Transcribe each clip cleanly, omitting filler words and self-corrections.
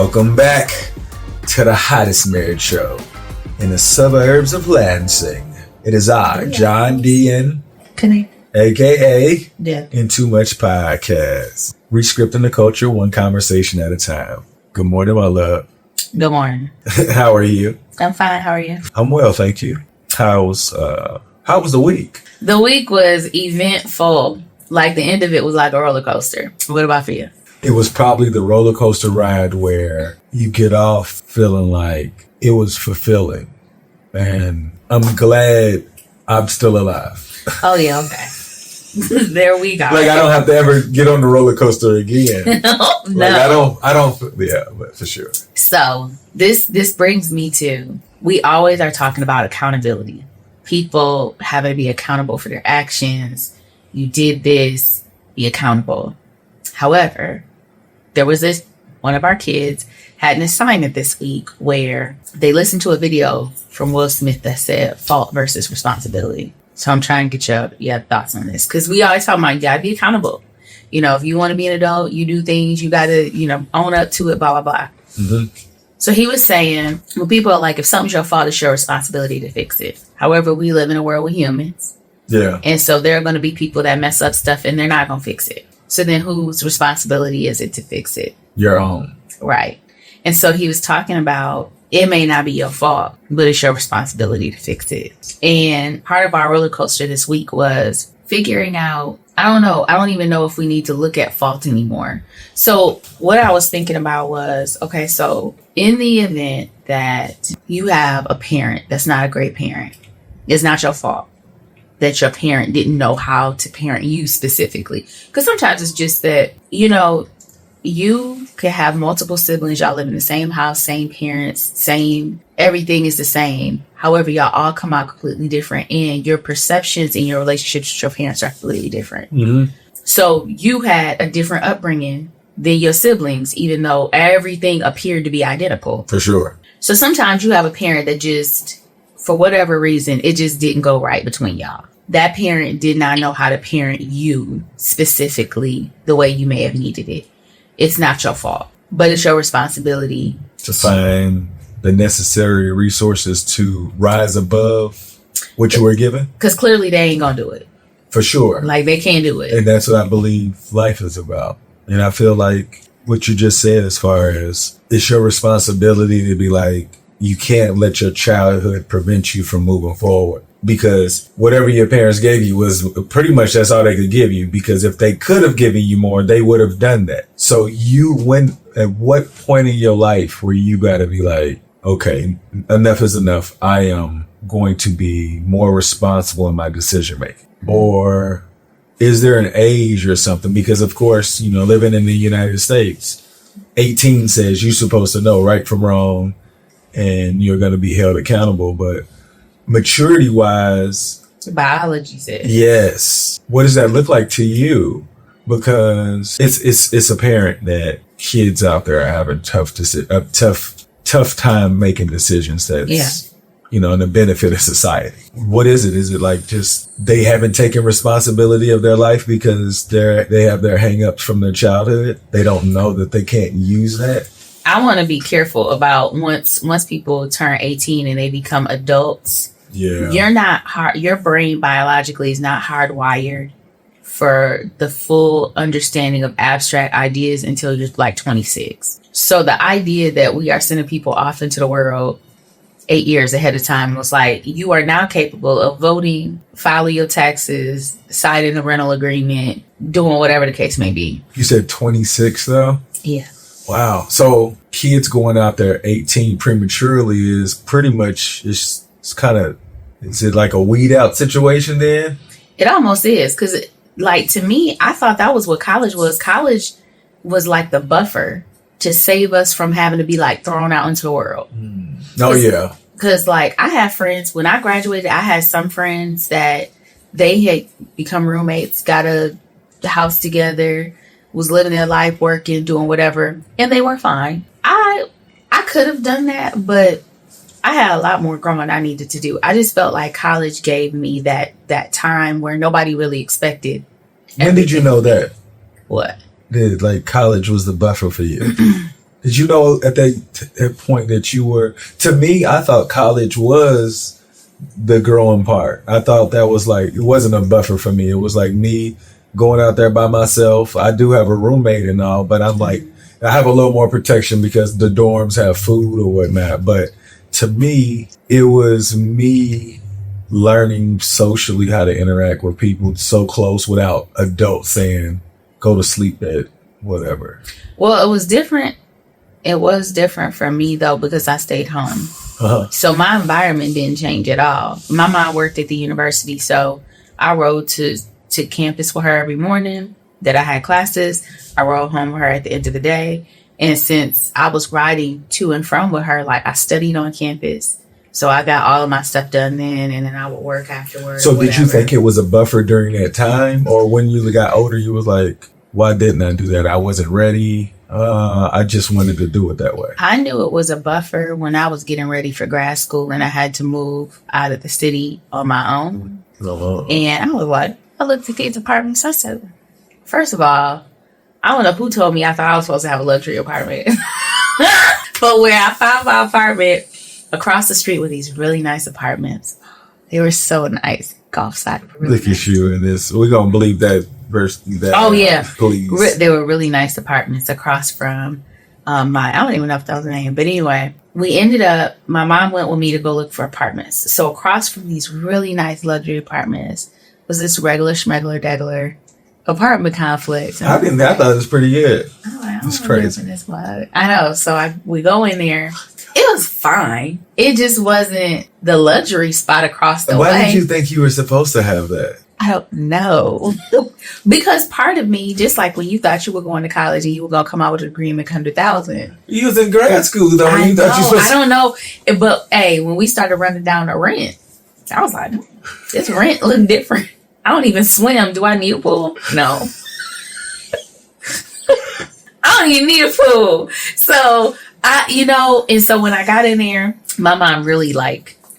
Welcome back to the hottest marriage show in the suburbs of Lansing. It is I, John D. N. aka In Too Much Podcast. Rescripting the culture one conversation at a time. Good morning, my love. Good morning. How are you? I'm fine. How are you? I'm well, thank you. How was the week? The week was eventful. Like the end of it was like a roller coaster. What about for you? It was probably the roller coaster ride where you get off feeling like it was fulfilling. And I'm glad I'm still alive. Oh, yeah, okay. There we go. Like I don't have to ever get on the roller coaster again. No. Like I don't, yeah, but for sure. So this brings me to, we always are talking about accountability. People having to be accountable for their actions. You did this, be accountable. However, there was one of our kids had an assignment this week where they listened to a video from Will Smith that said fault versus responsibility. So I'm trying to get your thoughts on this. Because we always talk about you gotta be accountable. You know, if you want to be an adult, you do things, you gotta, own up to it, blah, blah, blah. Mm-hmm. So he was saying, well, people are like, if something's your fault, it's your responsibility to fix it. However, we live in a world with humans. Yeah. And so there are going to be people that mess up stuff and they're not going to fix it. So then whose responsibility is it to fix it? Your own. Right. And so he was talking about it may not be your fault, but it's your responsibility to fix it. And part of our roller coaster this week was figuring out, I don't even know if we need to look at fault anymore. So what I was thinking about was, okay, so in the event that you have a parent that's not a great parent, it's not your fault that your parent didn't know how to parent you specifically. Because sometimes it's just that, you could have multiple siblings. Y'all live in the same house, same parents, everything is the same. However, y'all all come out completely different. And your perceptions and your relationships with your parents are completely different. Mm-hmm. So you had a different upbringing than your siblings, even though everything appeared to be identical. For sure. So sometimes you have a parent that just, for whatever reason, it just didn't go right between y'all. That parent did not know how to parent you specifically the way you may have needed it. It's not your fault, but it's your responsibility to find the necessary resources to rise above what you were given. Because clearly they ain't going to do it. For sure. Like they can't do it. And that's what I believe life is about. And I feel like what you just said as far as it's your responsibility to be like, you can't let your childhood prevent you from moving forward. Because whatever your parents gave you was pretty much that's all they could give you. Because if they could have given you more, they would have done that. So at what point in your life where you got to be like, okay, enough is enough. I am going to be more responsible in my decision making. Or is there an age or something? Because of course, living in the United States, 18 says you're supposed to know right from wrong and you're going to be held accountable. But maturity wise, biology says. Yes. What does that look like to you? Because it's apparent that kids out there are having tough time making decisions that's, in the benefit of society. What is it? Is it like just they haven't taken responsibility of their life because they have their hang-ups from their childhood? They don't know that they can't use that? I want to be careful about once people turn 18 and they become adults. Yeah. You're not your brain biologically is not hardwired for the full understanding of abstract ideas until you're like 26. So the idea that we are sending people off into the world 8 years ahead of time was like, you are now capable of voting, filing your taxes, signing a rental agreement, doing whatever the case may be. You said 26 though? Yeah. Wow. So kids going out there 18 prematurely is pretty much, is it like a weed out situation then? It almost is. Because to me, I thought that was what college was. College was like the buffer to save us from having to be like thrown out into the world. Oh, yeah. Because I have friends, when I graduated, I had some friends that they had become roommates, got a house together, was living their life, working, doing whatever, and they were fine. I could have done that, but I had a lot more growing I needed to do. I just felt like college gave me that time where nobody really expected. When did you know that? What? That college was the buffer for you? Did you know at that point that you were, to me, I thought college was the growing part. I thought that was like, it wasn't a buffer for me. It was like me going out there by myself. I do have a roommate and all, but I'm like, I have a little more protection because the dorms have food or whatnot. But to me, it was me learning socially how to interact with people so close without adults saying, go to sleep at whatever. Well, it was different. It was different for me, though, because I stayed home. So my environment didn't change at all. My mom worked at the university, so I rode to campus with her every morning that I had classes. I rode home with her at the end of the day. And since I was riding to and from with her, like I studied on campus. So I got all of my stuff done then, and then I would work afterwards. So did you think it was a buffer during that time? Or when you got older, you was like, why didn't I do that? I wasn't ready. I just wanted to do it that way. I knew it was a buffer when I was getting ready for grad school and I had to move out of the city on my own. And I was like, I looked at these apartments. I said, first of all, I don't know who told me I thought I was supposed to have a luxury apartment. But where I found my apartment, across the street were these really nice apartments. They were so nice. Golf side. Really Look at you in this. We're going to believe that verse. That, oh, yeah. Please. They were really nice apartments across from I don't even know if that was the name. But anyway, we ended up, my mom went with me to go look for apartments. So across from these really nice luxury apartments was this regular schmegler apartment complex. I thought it was pretty good. It's crazy. I know. So we go in there. It was fine. It just wasn't the luxury spot across the way. Why did you think you were supposed to have that? I don't know. Because part of me, just like when you thought you were going to college and you were going to come out with a degree and make 100,000. You was in grad school though. I don't know. But hey, when we started running down the rent, I was like, this rent look different. I don't even swim. Do I need a pool? No. I don't even need a pool. So and so when I got in there, my mom really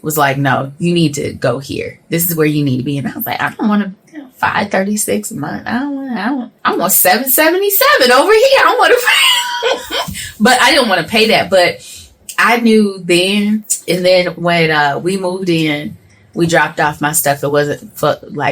was like, no, you need to go here. This is where you need to be. And I was like, I don't want to $536 a month. I want $777 over here. I want to but I didn't want to pay that. But I knew then, and then when we moved in, we dropped off my stuff. It wasn't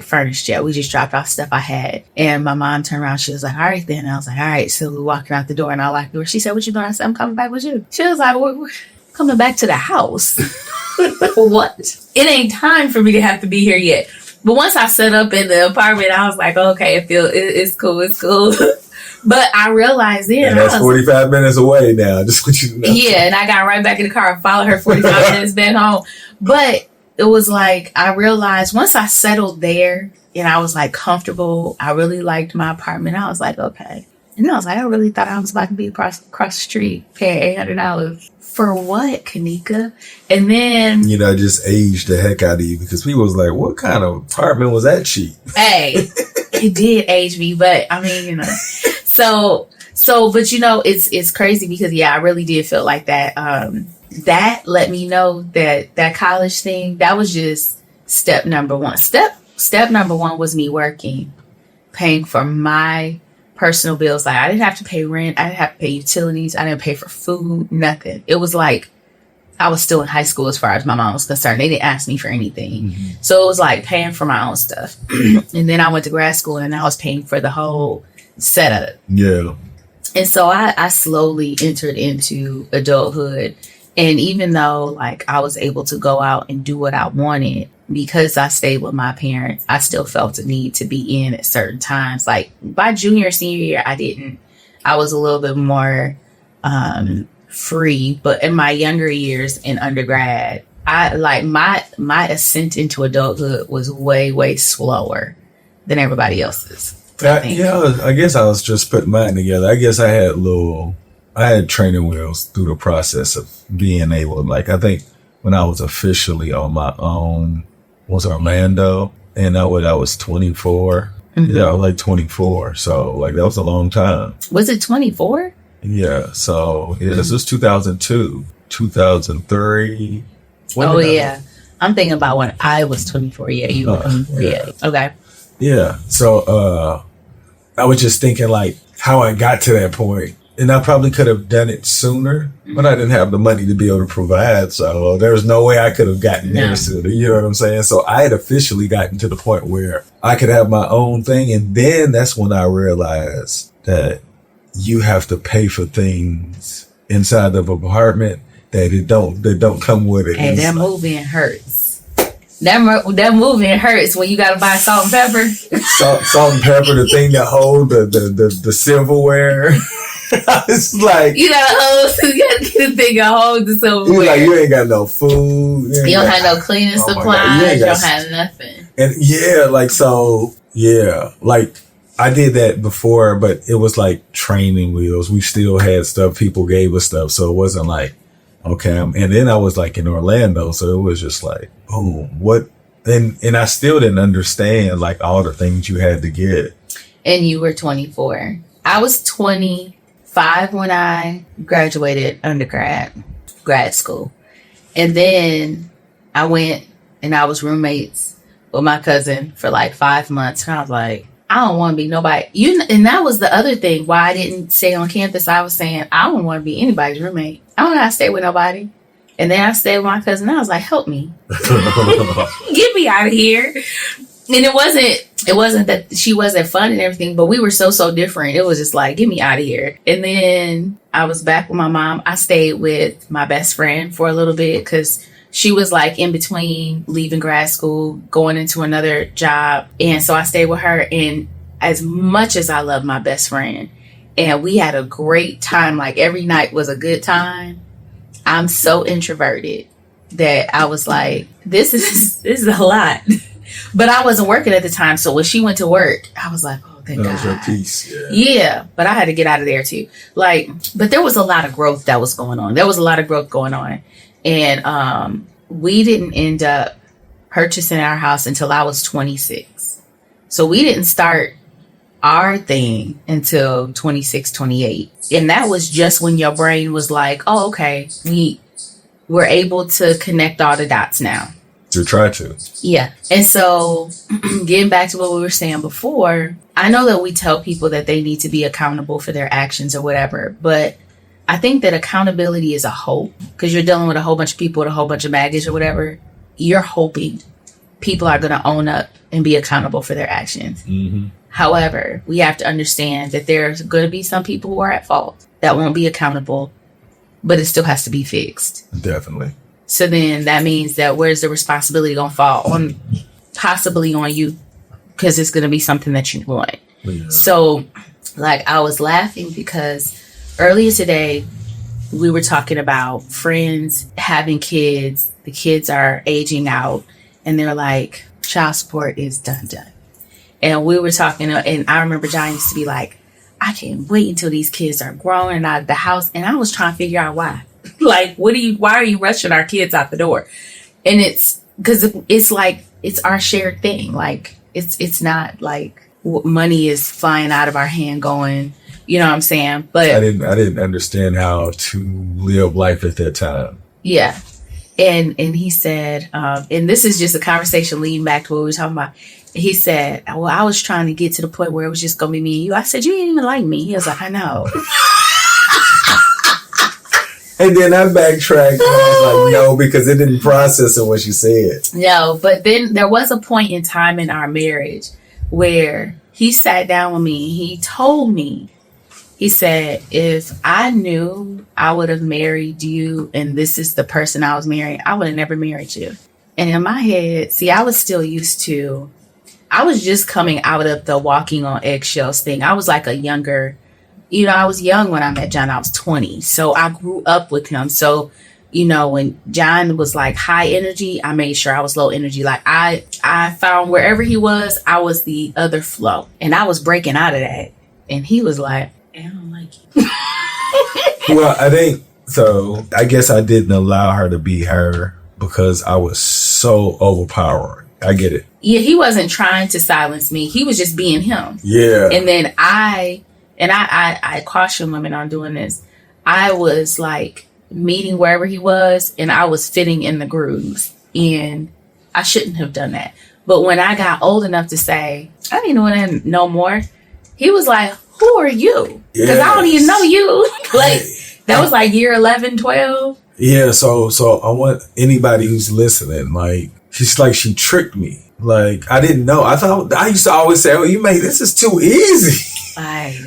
furnished yet. We just dropped off stuff I had. And my mom turned around. She was like, all right then. I was like, all right. So we walked out the door and I locked the door. She said, what you doing? I said, I'm coming back with you. She was like, we're coming back to the house. What? It ain't time for me to have to be here yet. But once I set up in the apartment, I was like, okay, it's cool. It's cool. But I realized then. And that's 45 minutes away now. Just what you know. Yeah. And I got right back in the car and followed her 45 minutes back home. But it was like, I realized once I settled there and I was like comfortable, I really liked my apartment. I was like, okay. And I was like, I really thought I was about to be across the street paying $800. For what, Kanika? And then... just aged the heck out of you because people was like, what kind of apartment was that cheap? Hey, it did age me, but I mean, So, but it's crazy because, yeah, I really did feel like that. That let me know that college thing, that was just step number one. Step number one was me working, paying for my personal bills. Like I didn't have to pay rent. I didn't have to pay utilities. I didn't pay for food, nothing. It was like I was still in high school as far as my mom was concerned. They didn't ask me for anything. Mm-hmm. So it was like paying for my own stuff. And then I went to grad school and I was paying for the whole setup. Yeah. And so I slowly entered into adulthood. And even though I was able to go out and do what I wanted, because I stayed with my parents, I still felt a need to be in at certain times. Like by junior, senior year, I didn't. I was a little bit more free. But in my younger years in undergrad, my ascent into adulthood was way, way slower than everybody else's. I guess I was just putting mine together. I guess I had training wheels through the process of being able, I think when I was officially on my own was Orlando, and I was 24. Mm-hmm. Yeah, I was 24. So that was a long time. Was it 24? Yeah. So this was 2002, 2003. Oh yeah. I'm thinking about when I was 24. Yeah, you were 24. Yeah. Okay. Yeah. So I was just thinking how I got to that point. And I probably could have done it sooner, but I didn't have the money to be able to provide. So there was no way I could have gotten there sooner. You know what I'm saying? So I had officially gotten to the point where I could have my own thing. And then that's when I realized that you have to pay for things inside of an apartment that don't come with it. And that moving hurts. That moving hurts when you got to buy salt and pepper. Salt and pepper, the thing that hold the silverware. It's like you gotta get a thing and hold the silverware. Like you ain't got no food. You don't have no cleaning supplies. You don't have nothing. And like I did that before, but it was like training wheels. We still had stuff. People gave us stuff, so it wasn't like okay. And then I was like in Orlando, so it was just like, oh, what? And I still didn't understand like all the things you had to get. And you were 24. I was 25 when I graduated grad school. And then I went and I was roommates with my cousin for like 5 months. And I was like, I don't want to be nobody. And that was the other thing why I didn't stay on campus. I was saying, I don't want to be anybody's roommate. I don't want to stay with nobody. And then I stayed with my cousin. I was like, help me. Get me out of here. And it wasn't that she wasn't fun and everything, but we were so different. It was just like, get me out of here. And then I was back with my mom. I stayed with my best friend for a little bit because she was like in between leaving grad school, going into another job. And so I stayed with her. And as much as I love my best friend and we had a great time, like every night was a good time. I'm so introverted that I was like, this is a lot. But I wasn't working at the time. So when she went to work, I was like, oh, thank God. That was her piece. Yeah. But I had to get out of there too. But there was a lot of growth that was going on. There was a lot of growth going on. And we didn't end up purchasing our house until I was 26. So we didn't start our thing until 26, 28. And that was just when your brain was like, oh, okay, we're able to connect all the dots now. To try to. Yeah. And so getting back to what we were saying before, I know that we tell people that they need to be accountable for their actions or whatever, but I think that accountability is a hope because you're dealing with a whole bunch of people with a whole bunch of baggage or whatever. You're hoping people are going to own up and be accountable for their actions. Mm-hmm. However, we have to understand that there's going to be some people who are at fault that won't be accountable, but it still has to be fixed. Definitely. So then that means that where's the responsibility going to fall on? Possibly on you because it's going to be something that you want. Yeah. So like I was laughing because earlier today, we were talking about friends having kids. The kids are aging out and they're like, child support is done. And we were talking, and I remember John used to be like, I can't wait until these kids are grown and out of the house. And I was trying to figure out why. Like, why are you rushing our kids out the door? And it's because it's like, it's our shared thing. Like, it's not like money is flying out of our hand going, you know what I'm saying? But I didn't understand how to live life at that time. Yeah. And he said, and this is just a conversation leading back to what we were talking about. He said, well, I was trying to get to the point where it was just going to be me and you. I said, you didn't even like me. He was like, I know. And then I backtracked and I was like, no, because it didn't process it when she said. No, but then there was a point in time in our marriage where he sat down with me. He told me, he said, if I knew I would have married you and this is the person I was marrying, I would have never married you. And in my head, see, I was still used to, I was just coming out of the walking on eggshells thing. I was like a younger, I was young when I met John. I was 20. So I grew up with him. So, when John was like high energy, I made sure I was low energy. Like I found wherever he was, I was the other flow. And I was breaking out of that. And he was like, I don't like you. Well, I think so. I guess I didn't allow her to be her because I was so overpowering. I get it. Yeah, he wasn't trying to silence me. He was just being him. Yeah. And then I caution women on doing this. I was like meeting wherever he was and I was fitting in the grooves and I shouldn't have done that. But when I got old enough to say, I didn't want to know more, he was like, who are you? Because I don't even know you. Like, that was like year 11, 12. Yeah, so I want anybody who's listening, like, she's like, she tricked me. Like, I didn't know. I used to always say, oh, this is too easy.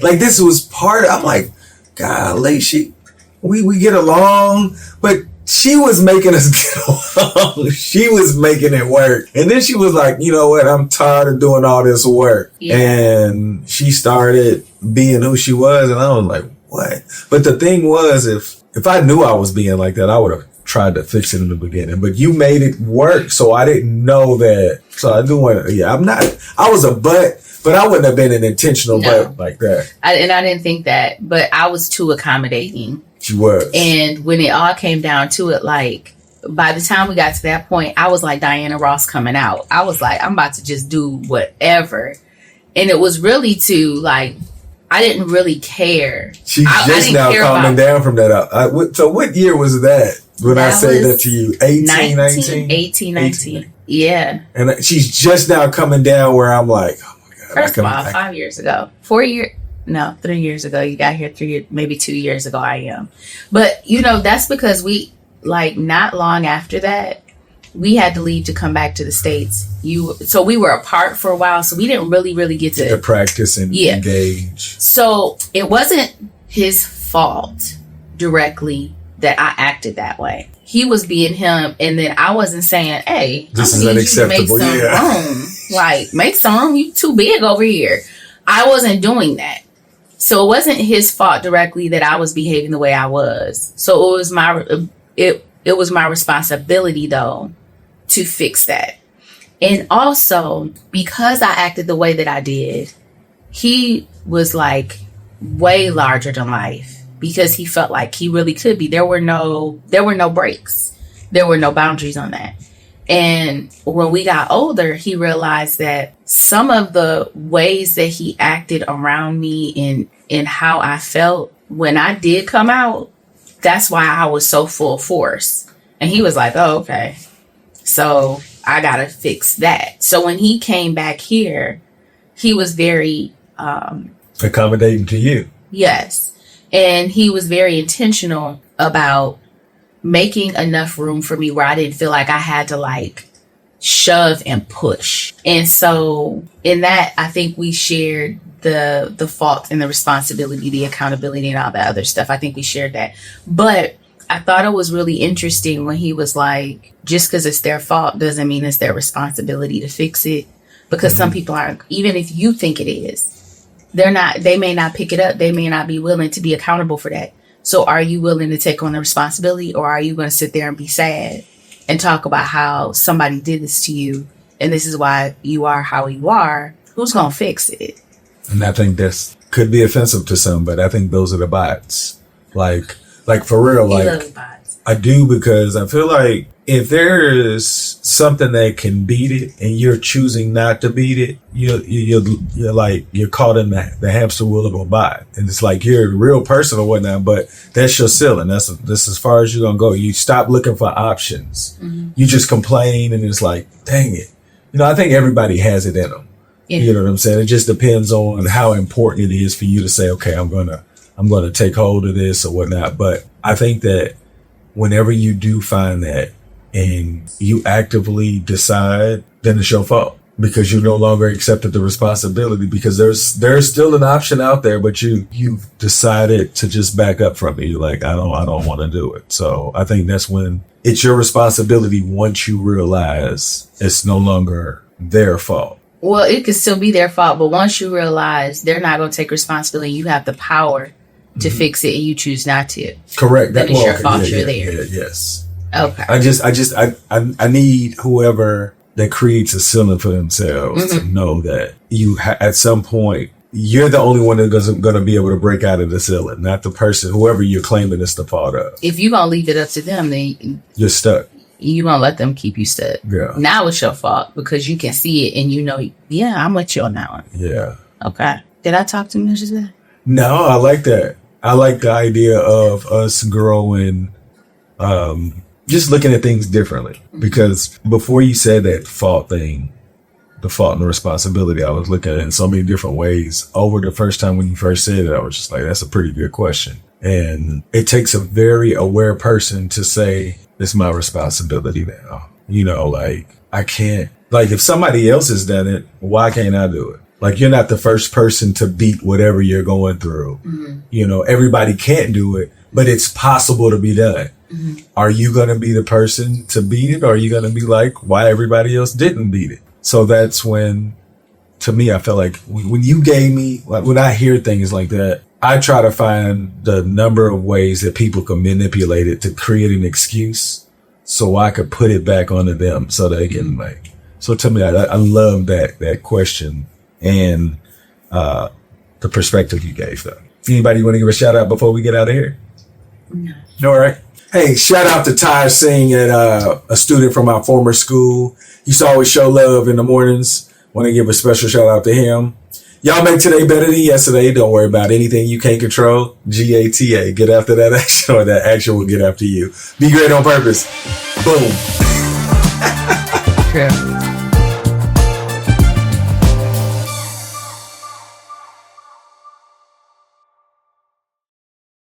Like, this was I'm like, golly, we get along, but she was making us get along. She was making it work. And then she was like, you know what? I'm tired of doing all this work. Yeah. And she started being who she was. And I was like, what? But the thing was, if I knew I was being like that, I would have tried to fix it in the beginning. But you made it work. So I didn't know that. So I do want to, I was a butt, but I wouldn't have been an intentional butt like that. I didn't think that, but I was too accommodating. She was. And when it all came down to it, like, by the time we got to that point, I was like Diana Ross coming out. I was like, I'm about to just do whatever. And it was really like, I didn't really care. She's just now calming down from that. So what year was that when I said that to you? 18, 19? 18, 19. Yeah. And she's just now coming down where I'm like, oh my God. First of all, 5 years ago. 3 years ago. You got here maybe 2 years ago I am. But, that's because we, like, not long after that, we had to leave to come back to the States. So we were apart for a while, so we didn't really get to practice and engage. So it wasn't his fault directly that I acted that way. He was being him, and then I wasn't saying, hey, this is unacceptable. Make some room. Like, make some room. You too big over here. I wasn't doing that. So it wasn't his fault directly that I was behaving the way I was. So it was my responsibility, though, to fix that. And also, because I acted the way that I did, he was like way larger than life because he felt like he really could be. There were no breaks. There were no boundaries on that. And when we got older, he realized that some of the ways that he acted around me and how I felt when I did come out, that's why I was so full force. And he was like, oh, okay. So I got to fix that. So when he came back here, he was very accommodating to you. Yes. And he was very intentional about making enough room for me where I didn't feel like I had to like shove and push. And so in that, I think we shared the fault and the responsibility, the accountability and all that other stuff. I think we shared that. But I thought it was really interesting when he was like, just because it's their fault doesn't mean it's their responsibility to fix it. Because some people aren't, even if you think it is, they may not pick it up. They may not be willing to be accountable for that. So are you willing to take on the responsibility, or are you going to sit there and be sad and talk about how somebody did this to you and this is why you are how you are? Who's going to fix it? And I think this could be offensive to some, but I think those are the bots. Like for real, like I do, because I feel like if there is something that can beat it and you're choosing not to beat it, you're like, you're caught in the hamster wheel of a bot. And it's like, you're a real person or whatnot, but that's your ceiling. That's as far as you're going to go. You stop looking for options. Mm-hmm. You just complain and it's like, dang it. I think everybody has it in them. Yeah. You know what I'm saying? It just depends on how important it is for you to say, okay, I'm going to take hold of this or whatnot. But I think that whenever you do find that and you actively decide, then it's your fault, because you no longer accepted the responsibility, because there's still an option out there, but you've decided to just back up from it. You're like, I don't want to do it. So I think that's when it's your responsibility, once you realize it's no longer their fault. Well, it could still be their fault, but once you realize they're not going to take responsibility, you have the power to fix it and you choose not to. Correct. Then it's your fault you're there. Yeah, yes. Okay. I need whoever that creates a ceiling for themselves to know that at some point, you're the only one that's going to be able to break out of the ceiling, not the person, whoever you're claiming it's the fault of. If you're going to leave it up to them, then you're stuck. You're going to let them keep you stuck. Yeah. Now it's your fault because you can see it and yeah, I'm with you on that one. Yeah. Okay. Did I talk too much today? No, I like that. I like the idea of us growing, just looking at things differently. Because before you said that fault thing, the fault and the responsibility. I was looking at it in so many different ways. Over the first time when you first said it, I was just like, that's a pretty good question. And it takes a very aware person to say, it's my responsibility now. You know, like, I can't, like, if somebody else has done it, why can't I do it? Like, you're not the first person to beat whatever you're going through. Mm-hmm. You know, everybody can't do it, but it's possible to be done. Mm-hmm. Are you going to be the person to beat it? Or are you going to be like, why everybody else didn't beat it? So that's when, to me, I felt like when you gave me, like, when I hear things like that, I try to find the number of ways that people can manipulate it to create an excuse so I could put it back onto them so they can, like, so to me, I love that question and the perspective you gave them. Anybody want to give a shout out before we get out of here? No. All right. Hey, shout out to Ty Singh, a student from our former school. He used to always show love in the mornings. Want to give a special shout out to him. Y'all make today better than yesterday. Don't worry about anything you can't control. GATA. Get after that action, or that action will get after you. Be great on purpose. Boom. True.